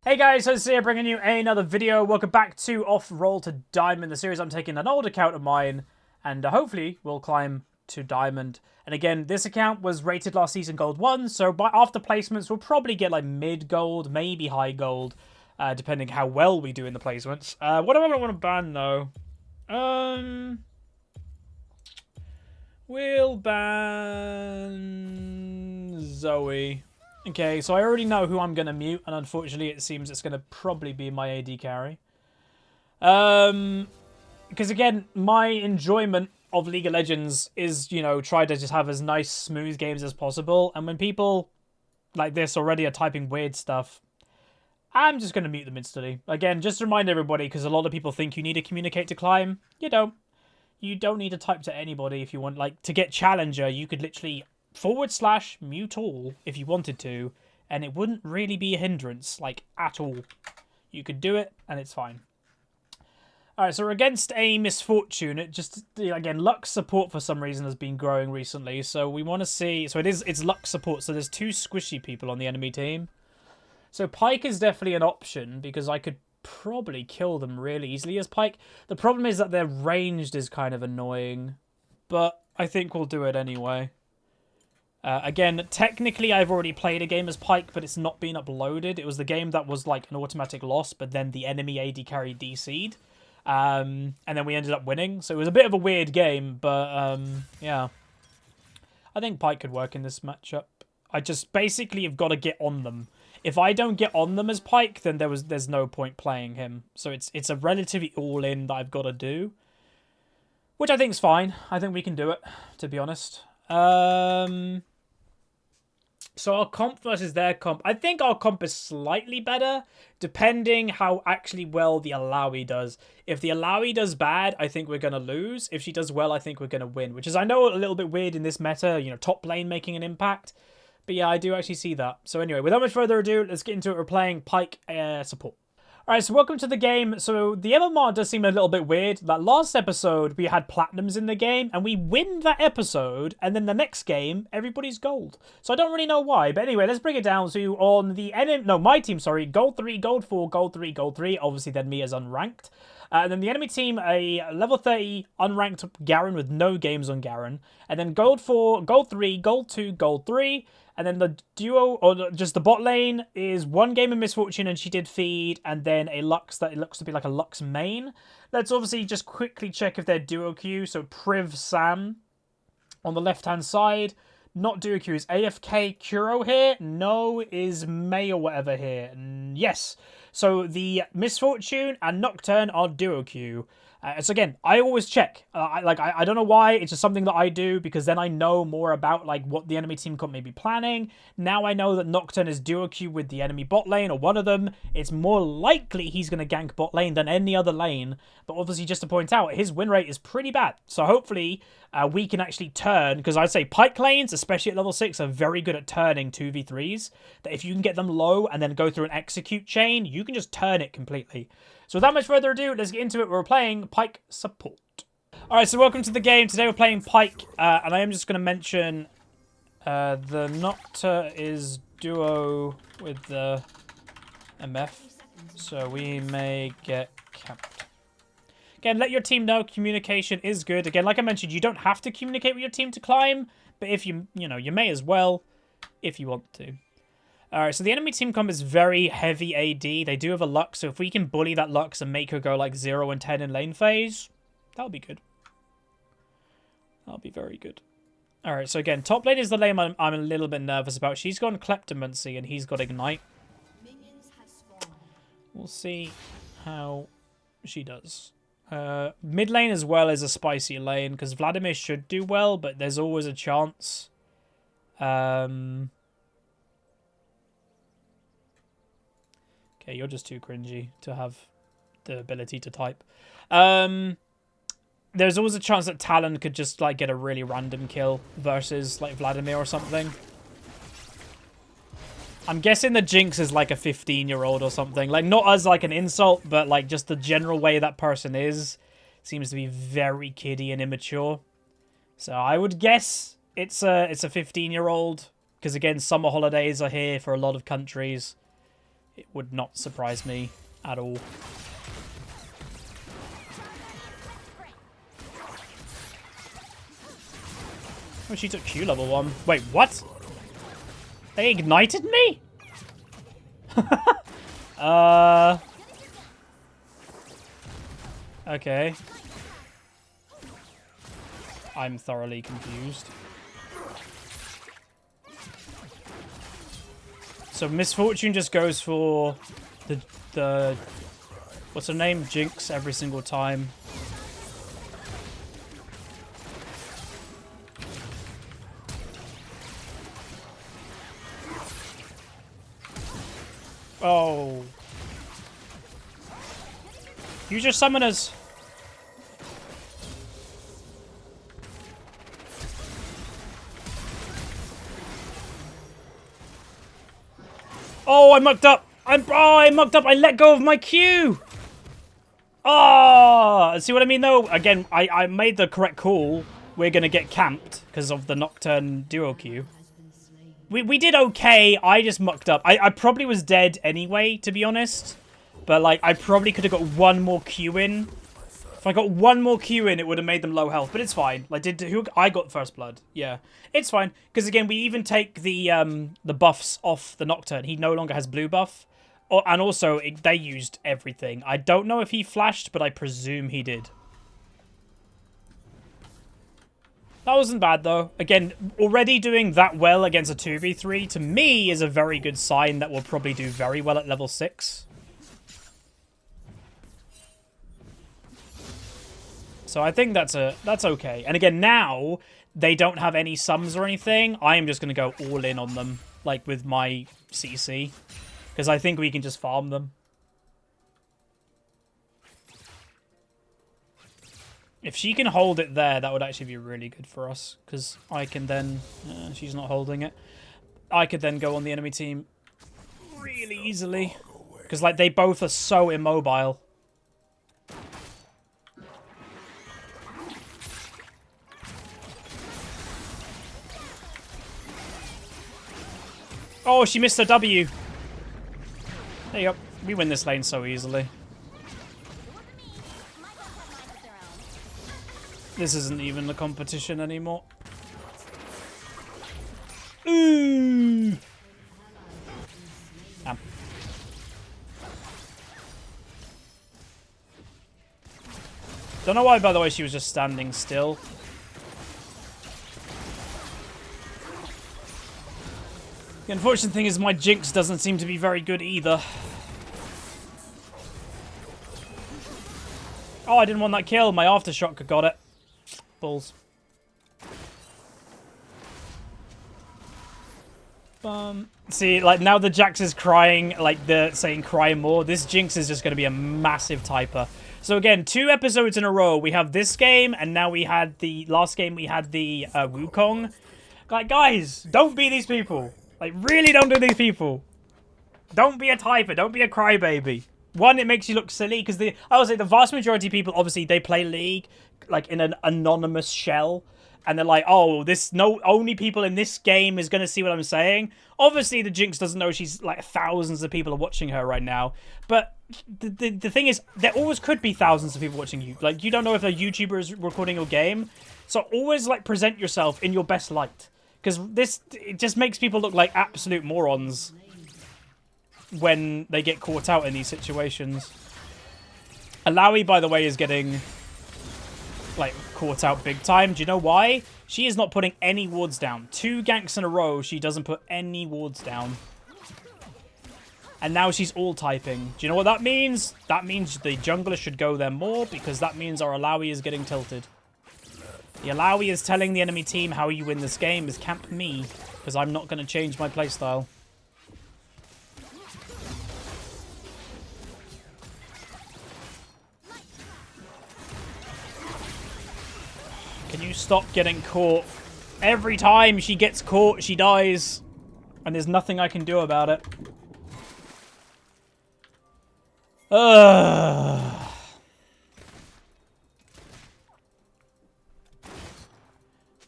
Hey guys, Huzzy here bringing you another video. Welcome back to OffRole to Diamond, the series. I'm taking an old account of mine and hopefully we'll climb to Diamond. And again, this account was rated last season Gold 1, so after placements we'll probably get like mid-gold, maybe high gold, depending how well we do in the placements. What do I want to ban though? We'll ban Zoe. Okay, so I already know who I'm going to mute, and unfortunately it seems it's going to probably be my AD carry. Because again, my enjoyment of League of Legends is, you know, try to just have as nice, smooth games as possible, and when people like this already are typing weird stuff, I'm just going to mute them instantly. Again, just to remind everybody, because a lot of people think you need to communicate to climb. You don't. You don't need to type to anybody if you want. Like, to get Challenger, you could literally /mute all if you wanted to, and it wouldn't really be a hindrance, like, at all. You could do it, and it's fine. Alright, so we're against a Misfortune. It just, again, Lux support for some reason has been growing recently, so we want to see... So it's Lux support, so there's two squishy people on the enemy team. So Pyke is definitely an option, because I could probably kill them really easily as Pyke. The problem is that their ranged is kind of annoying, but I think we'll do it anyway. Again, technically I've already played a game as Pyke, but it's not been uploaded. It was the game that was like an automatic loss, but then the enemy AD carry DC'd. And then we ended up winning. So it was a bit of a weird game, but yeah. I think Pyke could work in this matchup. I just basically have got to get on them. If I don't get on them as Pyke, then there's no point playing him. So it's a relatively all-in that I've got to do. Which I think is fine. I think we can do it, to be honest. So our comp versus their comp. I think our comp is slightly better, depending how actually well the Alawi does. If the Alawi does bad, I think we're going to lose. If she does well, I think we're going to win. Which is, I know, a little bit weird in this meta, you know, top lane making an impact. But yeah, I do actually see that. So anyway, without much further ado, let's get into it. We're playing Pyke support. Alright, so welcome to the game. So the MMR does seem a little bit weird. That last episode, we had platinums in the game, and we win that episode, and then the next game, everybody's gold. So I don't really know why, but anyway, let's bring it down. So on the enemy, no, my team, sorry, gold 3, gold 4, gold 3, gold 3. Obviously, then me as unranked. And then the enemy team, a level 30 unranked Garen with no games on Garen. And then gold 4, gold 3, gold 2, gold 3. And then the duo, or just the bot lane, is one game of Misfortune, and she did feed, and then a Lux that it looks to be like a Lux main. Let's obviously just quickly check if they're duo queue. So Priv Sam on the left-hand side. Not duo queue. Is AFK Kuro here? No. Is May or whatever here? Yes. So the Misfortune and Nocturne are duo queue. So again, I always check. I don't know why. It's just something that I do because then I know more about like what the enemy team may be planning. Now I know that Nocturne is duo queue with the enemy bot lane or one of them. It's more likely he's going to gank bot lane than any other lane. But obviously, just to point out, his win rate is pretty bad. So hopefully we can actually turn, because I'd say Pyke lanes, especially at level 6, are very good at turning 2v3s. That if you can get them low and then go through an execute chain, you can just turn it completely. So without much further ado, let's get into it. We're playing Pyke support. Alright, so welcome to the game. Today we're playing Pyke, and I am just going to mention the Nocta is duo with the MF, so we may get camped. Again, let your team know communication is good. Again, like I mentioned, you don't have to communicate with your team to climb, but if you may as well if you want to. Alright, so the enemy team comp is very heavy AD. They do have a Lux, so if we can bully that Lux and make her go like 0 and 10 in lane phase, that'll be good. That'll be very good. Alright, so again, top lane is the lane I'm a little bit nervous about. She's got Kleptomancy and he's got Ignite. We'll see how she does. Mid lane as well is a spicy lane, because Vladimir should do well, but there's always a chance. Okay, you're just too cringy to have the ability to type. There's always a chance that Talon could just like get a really random kill versus like Vladimir or something. I'm guessing the Jinx is like a 15-year-old or something. Like, not as like an insult, but like just the general way that person is seems to be very kiddie and immature. So I would guess it's a 15-year-old, because again, summer holidays are here for a lot of countries. It would not surprise me at all. Oh, she took Q level 1. Wait, what? They ignited me? Okay. I'm thoroughly confused. So Misfortune just goes for the what's her name? Jinx every single time. Oh. Use your summoners. Oh, I mucked up. I mucked up. I let go of my Q. Oh, see what I mean though? Again, I made the correct call. We're going to get camped because of the Nocturne duo Q. We did okay. I just mucked up. I probably was dead anyway, to be honest. But, like, I probably could have got one more Q in. If I got one more Q in, it would have made them low health. But it's fine. Like, I got first blood. Yeah. It's fine. Because, again, we even take the buffs off the Nocturne. He no longer has blue buff. And also, they used everything. I don't know if he flashed, but I presume he did. That wasn't bad, though. Again, already doing that well against a 2v3, to me, is a very good sign that we'll probably do very well at level 6. So I think that's okay. And again, now, they don't have any sums or anything. I am just going to go all in on them, like, with my CC. Because I think we can just farm them. If she can hold it there, that would actually be really good for us. Because I can then... she's not holding it. I could then go on the enemy team really easily. Because, like, they both are so immobile. Oh, she missed her W. There you go. We win this lane so easily. This isn't even a competition anymore. Ooh. Damn. Don't know why, by the way, she was just standing still. The unfortunate thing is my Jinx doesn't seem to be very good either. Oh, I didn't want that kill. My Aftershock got it. Balls. See, like, now the Jax is crying, like, they're saying cry more. This Jinx is just going to be a massive typer. So, again, 2 episodes in a row. We have this game, and now we had the... Last game, we had the Wukong. Like, guys, don't be these people. Like, really don't do these people. Don't be a typer. Don't be a crybaby. One, it makes you look silly, because I would say the vast majority of people, obviously, they play League, like, in an anonymous shell, and they're like, oh, only people in this game is going to see what I'm saying. Obviously, the Jinx doesn't know she's, like, thousands of people are watching her right now, but the thing is, there always could be thousands of people watching you. Like, you don't know if a YouTuber is recording your game, so always, like, present yourself in your best light, because it just makes people look like absolute morons when they get caught out in these situations. Alawi, by the way, is getting, like, caught out big time. Do you know why? She is not putting any wards down. 2 ganks in a row, she doesn't put any wards down. And now she's all typing. Do you know what that means? That means the jungler should go there more, because that means our Alawi is getting tilted. The Alawi is telling the enemy team how you win this game is camp me, because I'm not going to change my playstyle. Can you stop getting caught? Every time she gets caught, she dies. And there's nothing I can do about it.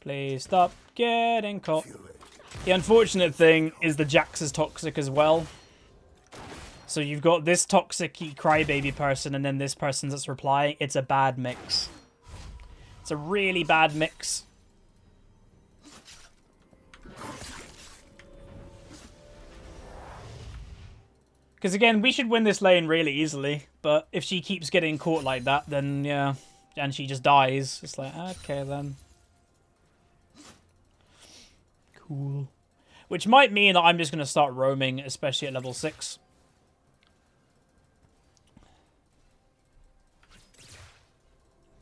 Please stop getting caught. The unfortunate thing is the Jax is toxic as well. So you've got this toxic-y crybaby person and then this person that's replying. It's a bad mix. It's a really bad mix. Because again, we should win this lane really easily. But if she keeps getting caught like that, then yeah. And she just dies. It's like, okay then. Cool. Which might mean that I'm just going to start roaming, especially at level 6.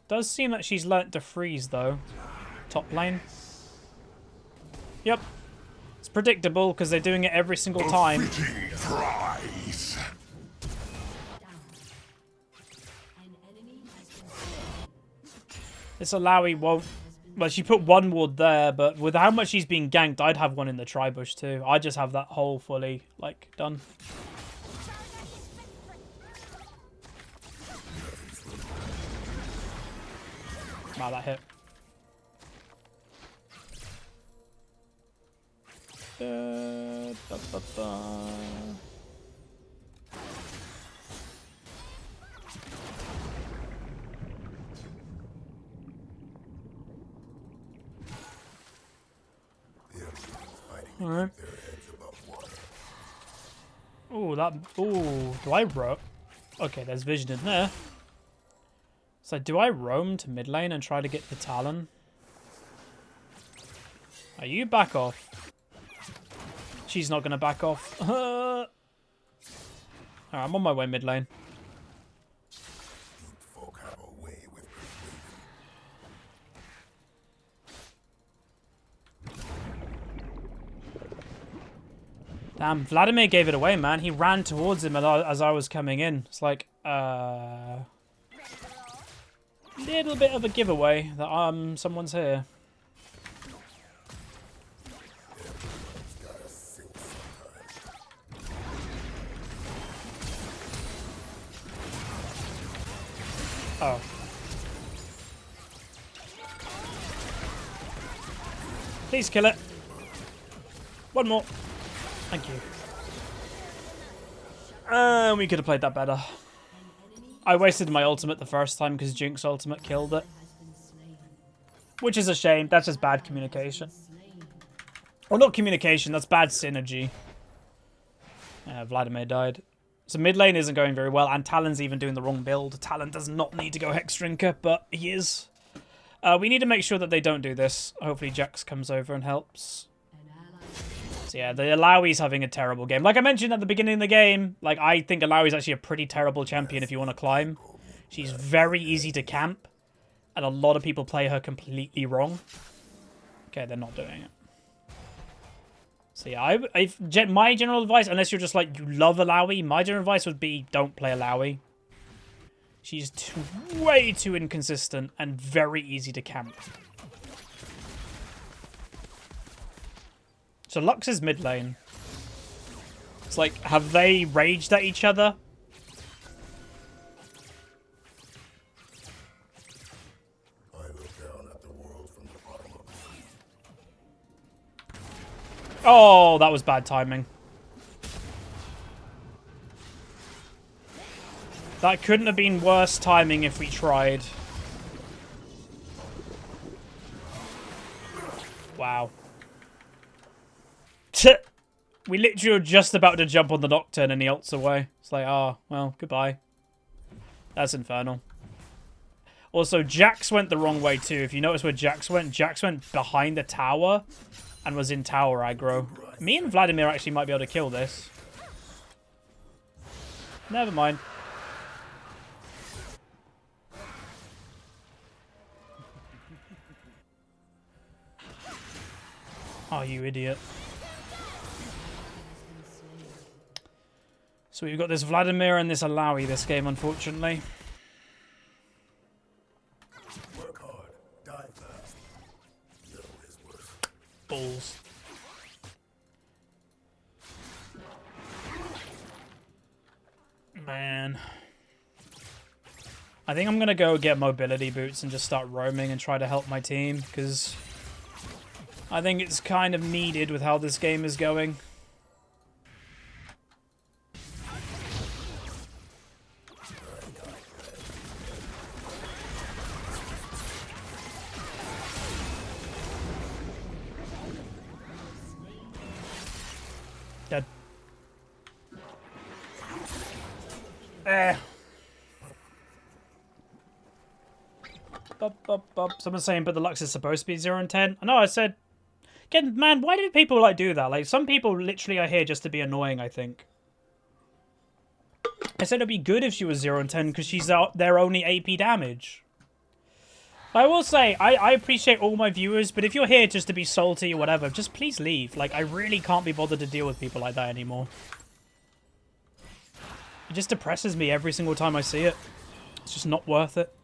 Does seem that she's learnt to freeze, though. Top lane. Yep. It's predictable, because they're doing it every single time. This Alawi won't... Well, she put one ward there, but with how much she's being ganked, I'd have one in the tri-bush, too. I just have that hole fully, like, done. Wow, that hit. Alright. Oh, that... Oh, do I roam? Okay, there's vision in there. So do I roam to mid lane and try to get the Talon? Are you back off? She's not going to back off. Alright, I'm on my way mid lane. Damn, Vladimir gave it away, man. He ran towards him as I was coming in. It's like, little bit of a giveaway that someone's here. Oh. Please kill it. One more. Thank you. We could have played that better. I wasted my ultimate the first time because Jinx ultimate killed it. Which is a shame. That's just bad communication. Or not communication, that's bad synergy. Vladimir died. So mid lane isn't going very well, and Talon's even doing the wrong build. Talon does not need to go Hex Drinker, but he is. We need to make sure that they don't do this. Hopefully Jax comes over and helps. So yeah, the Alawi's having a terrible game. Like I mentioned at the beginning of the game, like I think Alawi's actually a pretty terrible champion if you want to climb. She's very easy to camp, and a lot of people play her completely wrong. Okay, they're not doing it. So yeah, my general advice, unless you're just like, you love Alawi, my general advice would be don't play Alawi. She's way too inconsistent and very easy to camp. So Lux is mid lane. It's like, have they raged at each other? I look down at the world from the bottom of the sea. Oh, that was bad timing. That couldn't have been worse timing if we tried. Wow. We literally were just about to jump on the Nocturne and he ults away. It's like, oh, well, goodbye. That's infernal. Also, Jax went the wrong way too. If you notice where Jax went behind the tower and was in tower aggro. Me and Vladimir actually might be able to kill this. Never mind. Oh, you idiot. So we've got this Vladimir and this Alawi this game, unfortunately. Work hard, die fast. Know his worth. Balls. Man. I think I'm going to go get mobility boots and just start roaming and try to help my team, because I think it's kind of needed with how this game is going. Dead. Someone's saying, but the Lux is supposed to be 0 and 10. I know, I said... Again, man, why do people, like, do that? Like, some people literally are here just to be annoying, I think. I said it'd be good if she was 0 and 10, because she's their only AP damage. I will say, I appreciate all my viewers, but if you're here just to be salty or whatever, just please leave. Like, I really can't be bothered to deal with people like that anymore. It just depresses me every single time I see it. It's just not worth it.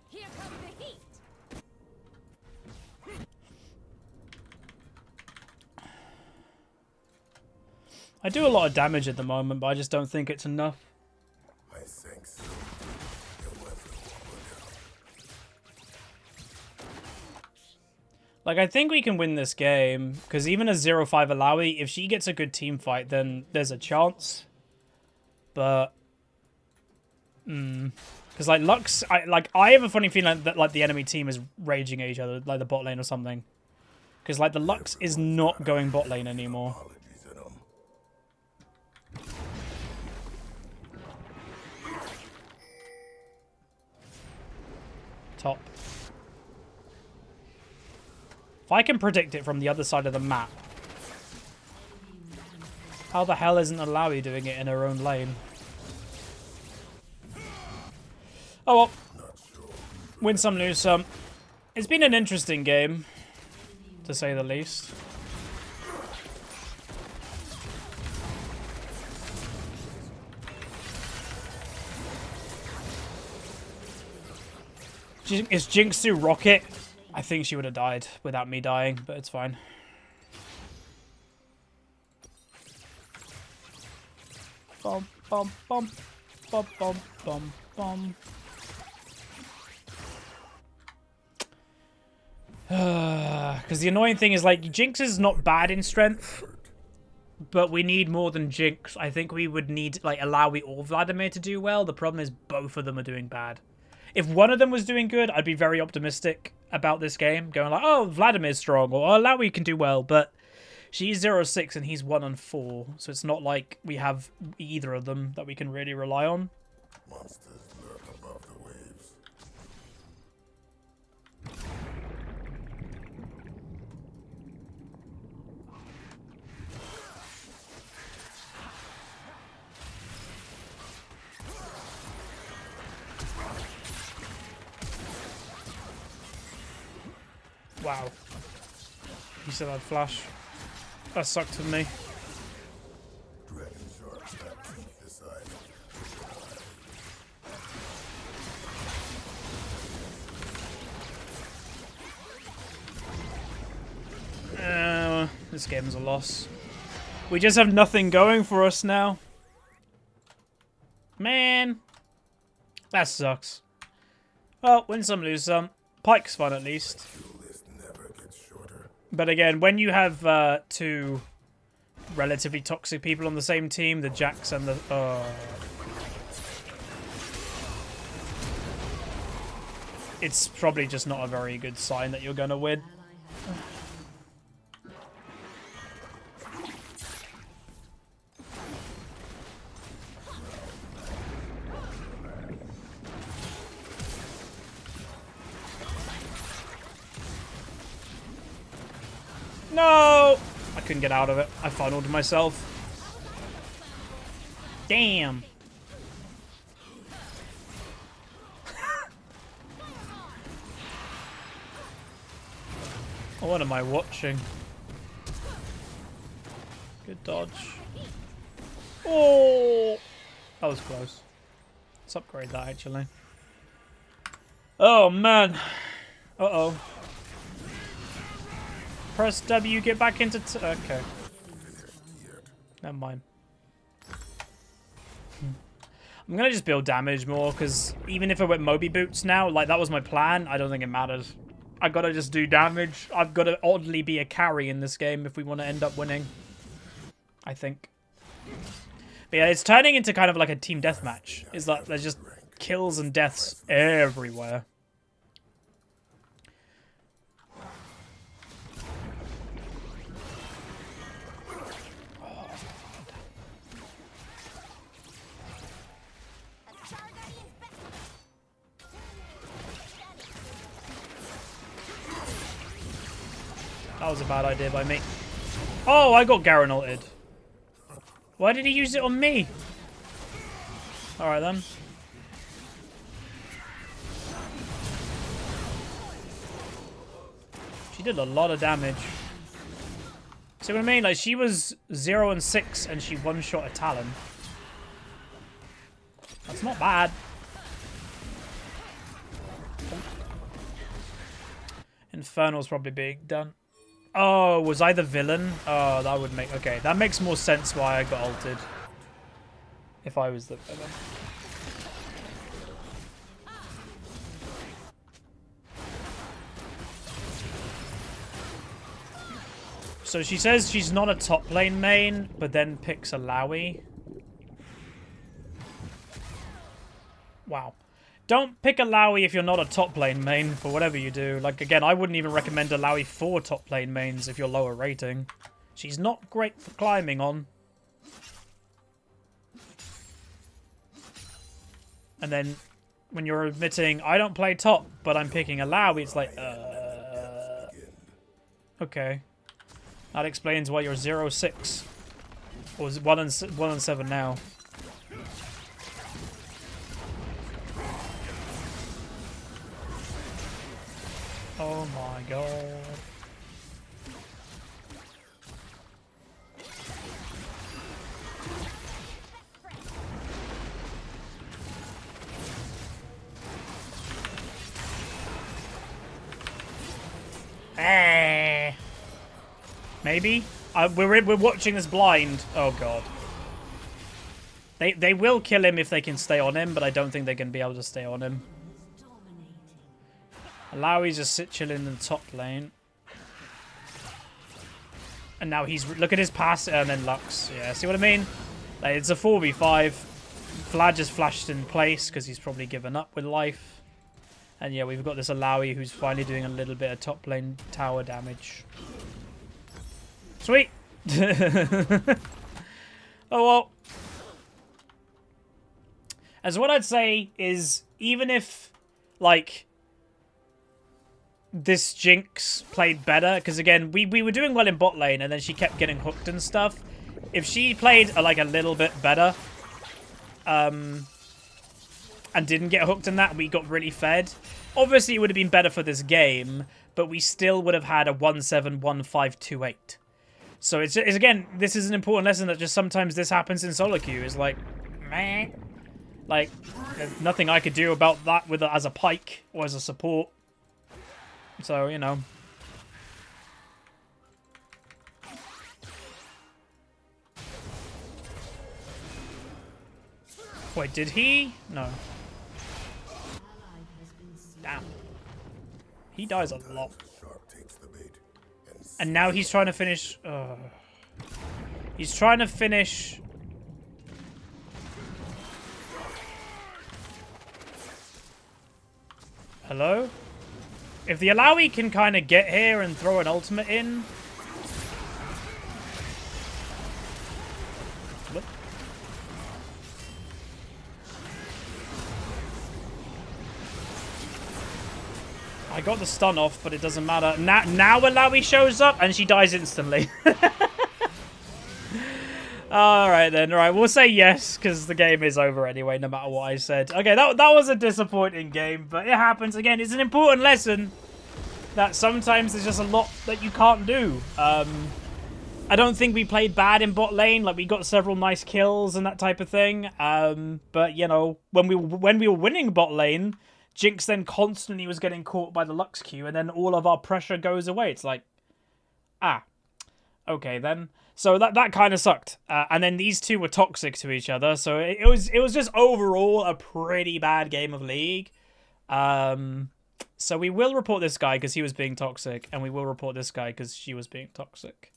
I do a lot of damage at the moment, but I just don't think it's enough. I think so. Like, I think we can win this game, because even a 0-5 Alawi, if she gets a good team fight, then there's a chance. But... Because, like, Lux... I have a funny feeling that, like, the enemy team is raging at each other, like the bot lane or something. Because, like, the Lux is not going bot lane anymore. Top. If I can predict it from the other side of the map, how the hell isn't Alawi doing it in her own lane? Oh well. Win some, lose some. It's been an interesting game, to say the least. Is Jinxu Rocket? I think she would have died without me dying, but it's fine. Bum, bum, bum. Bum, bum, bum, bum. Because the annoying thing is, like, Jinx is not bad in strength, but we need more than Jinx. I think we would need, like, Alawi or Vladimir to do well. The problem is both of them are doing bad. If one of them was doing good, I'd be very optimistic about this game. Going like, oh, Vladimir's strong, or oh, Alawi can do well, but she's 0-6 and he's 1 and 4. So it's not like we have either of them that we can really rely on. Monsters lurk above the waves. Wow. He still had flash. That sucked for me. Dragon sharks have teeth the size of This game's a loss. We just have nothing going for us now. Man. That sucks. Well, win some, lose some. Pyke's fun at least. But again, when you have two relatively toxic people on the same team, the Jax and the... it's probably just not a very good sign that you're going to win. No! I couldn't get out of it. I funneled myself. Damn. What am I watching? Good dodge. Oh! That was close. Let's upgrade that, actually. Oh, man. Uh-oh. Press W, get back into... okay. Never mind. I'm going to just build damage more, because even if I went Moby Boots now, like, that was my plan, I don't think it matters. I got to just do damage. I've got to oddly be a carry in this game if we want to end up winning. I think. But yeah, it's turning into kind of like a team deathmatch. It's like there's just kills and deaths everywhere. That was a bad idea by me. Oh, I got Garen ulted. Why did he use it on me? Alright then. She did a lot of damage. See what I mean? Like, she was 0 and 6 and she one-shot a Talon. That's not bad. Infernal's probably being done. Oh, was I the villain? Oh, that would make... Okay, that makes more sense why I got ulted. If I was the villain. So she says she's not a top lane main, but then picks a Lowy. Wow. Don't pick a Lowy if you're not a top lane main for whatever you do. Like, again, I wouldn't even recommend a Lowy for top lane mains if you're lower rating. She's not great for climbing on. And then when you're admitting, I don't play top, but I'm picking a Lowy, it's like, okay. That explains why you're 0-6. Or 1 and 7 now. Oh my god. Maybe? We're watching this blind. Oh god. They will kill him if they can stay on him, but I don't think they can be able to stay on him. Lowy's just sit chilling in the top lane. And now he's... Look at his pass and then Lux. Yeah, see what I mean? Like, it's a 4v5. Vlad just flashed in place because he's probably given up with life. And yeah, we've got this Lowy who's finally doing a little bit of top lane tower damage. Sweet! Oh well. As what I'd say is, even if, like... this Jinx played better, because again, we were doing well in bot lane, and then she kept getting hooked and stuff. If she played like a little bit better, and didn't get hooked in that, we got really fed. Obviously, it would have been better for this game, but we still would have had a 1-7, 1-5, 2-8. So it's again, this is an important lesson that just sometimes this happens in solo queue. Is like, meh, like there's nothing I could do about that with as a Pyke or as a support. So, you know. Wait, did he? No. Damn. He dies a lot. And now he's trying to finish... He's trying to finish... Hello? If the Lowy can kind of get here and throw an ultimate in... What? I got the stun off, but it doesn't matter. Now a Lowy shows up and she dies instantly. Alright then, alright, we'll say yes, because the game is over anyway, no matter what I said. Okay, that was a disappointing game, but it happens. Again, it's an important lesson that sometimes there's just a lot that you can't do. I don't think we played bad in bot lane, like we got several nice kills and that type of thing. But, you know, when we were winning bot lane, Jinx then constantly was getting caught by the Lux Q, and then all of our pressure goes away. It's like, okay then. So that kind of sucked. And then these two were toxic to each other. So it was just overall a pretty bad game of League. So we will report this guy because he was being toxic. And we will report this guy because she was being toxic.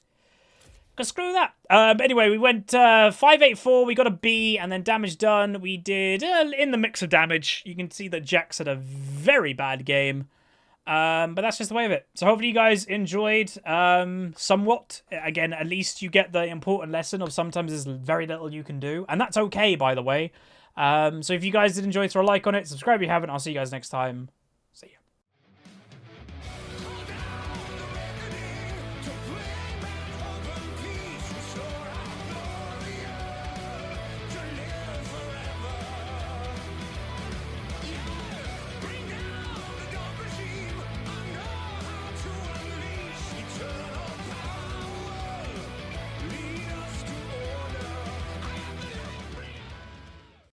Because screw that. Anyway, we went 5-8-4. We got a B and then damage done. We did in the mix of damage. You can see that Jax had a very bad game. But that's just the way of it. So hopefully you guys enjoyed somewhat. Again, at least you get the important lesson of sometimes there's very little you can do. And that's okay, by the way. So if you guys did enjoy, throw a like on it. Subscribe if you haven't. I'll see you guys next time.